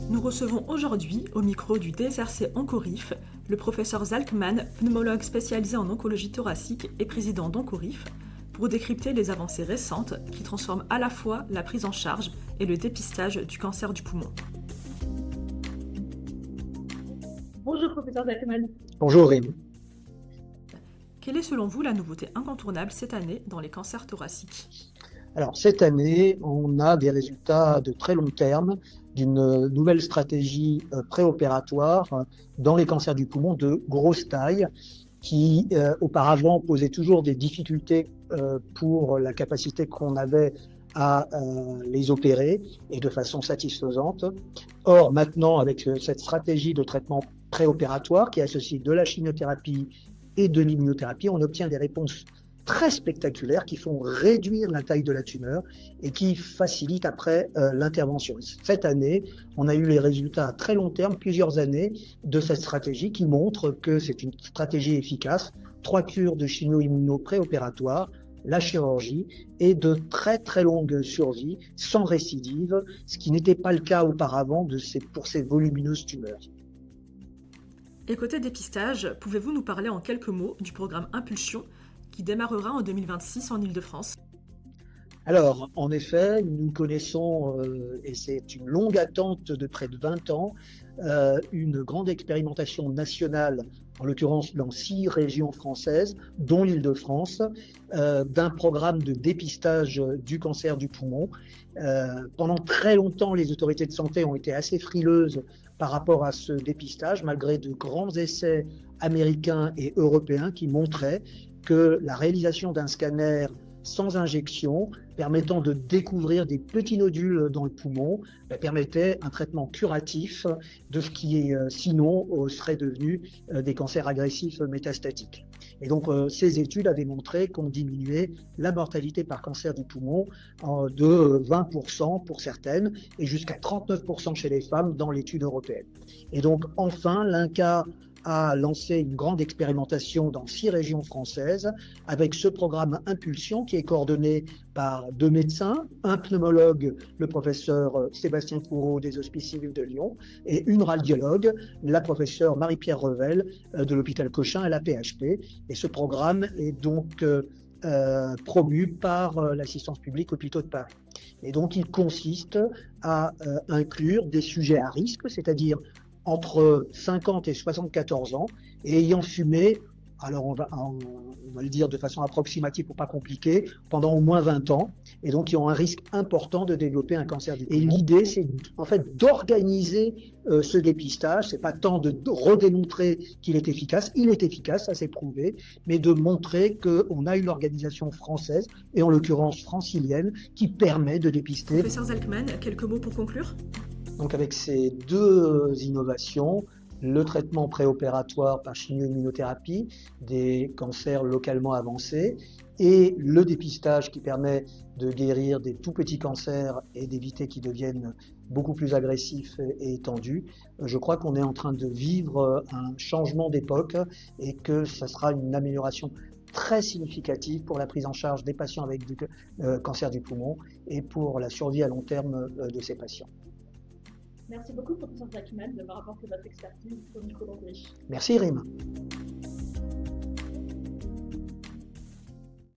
Nous recevons aujourd'hui, au micro du DSRC Oncorif, le professeur Zalkman, pneumologue spécialisé en oncologie thoracique et président d'Oncorif, pour décrypter les avancées récentes qui transforment à la fois la prise en charge et le dépistage du cancer du poumon. Bonjour professeur Zalkman. Bonjour Rim. Quelle est selon vous la nouveauté incontournable cette année dans les cancers thoraciques ? Alors cette année, on a des résultats de très long terme d'une nouvelle stratégie préopératoire dans les cancers du poumon de grosse taille qui auparavant posait toujours des difficultés pour la capacité qu'on avait à les opérer et de façon satisfaisante. Or maintenant, avec cette stratégie de traitement préopératoire qui associe de la chimiothérapie et de l'immunothérapie, on obtient des réponses très spectaculaires qui font réduire la taille de la tumeur et qui facilitent après l'intervention. Cette année, on a eu les résultats à très long terme, plusieurs années de cette stratégie qui montrent que c'est une stratégie efficace. 3 cures de chimio-immuno préopératoire, la chirurgie et de très très longues survies sans récidive, ce qui n'était pas le cas auparavant pour ces volumineuses tumeurs. Et côté dépistage, pouvez-vous nous parler en quelques mots du programme Impulsion qui démarrera en 2026 en Île-de-France ? Alors, en effet, nous connaissons, et c'est une longue attente de près de 20 ans, une grande expérimentation nationale, en l'occurrence dans 6 régions françaises, dont l'Île-de-France, d'un programme de dépistage du cancer du poumon. Pendant très longtemps, les autorités de santé ont été assez frileuses par rapport à ce dépistage, malgré de grands essais américains et européens qui montraient que la réalisation d'un scanner sans injection, permettant de découvrir des petits nodules dans le poumon, permettait un traitement curatif de ce qui sinon serait devenu des cancers agressifs métastatiques. Et donc ces études avaient montré qu'on diminuait la mortalité par cancer du poumon de 20% pour certaines et jusqu'à 39% chez les femmes dans l'étude européenne. Et donc enfin l'INCa a lancé une grande expérimentation dans 6 régions françaises avec ce programme Impulsion qui est coordonné par 2 médecins, un pneumologue, le professeur Sébastien Courreau des Hospices civils de Lyon, et une radiologue, la professeure Marie-Pierre Revel de l'hôpital Cochin à la PHP. Et ce programme est donc promu par l'assistance publique Hôpitaux de Paris. Et donc il consiste à inclure des sujets à risque, c'est-à-dire entre 50 et 74 ans, et ayant fumé, alors on va le dire de façon approximative pour pas compliquer, pendant au moins 20 ans, et donc qui ont un risque important de développer un cancer du poumon. Et l'idée, c'est en fait d'organiser ce dépistage. C'est pas tant de redémontrer qu'il est efficace, il est efficace, ça c'est prouvé, mais de montrer qu'on a une organisation française, et en l'occurrence francilienne, qui permet de dépister. Professeur Zalkman, quelques mots pour conclure ? Donc avec ces 2 innovations, le traitement préopératoire par chimio-immunothérapie des cancers localement avancés et le dépistage qui permet de guérir des tout petits cancers et d'éviter qu'ils deviennent beaucoup plus agressifs et étendus, je crois qu'on est en train de vivre un changement d'époque et que ça sera une amélioration très significative pour la prise en charge des patients avec du cancer du poumon et pour la survie à long terme de ces patients. Merci beaucoup professeur Zalkman d'avoir apporté votre expertise au micro d'Oncorif. Merci Rim.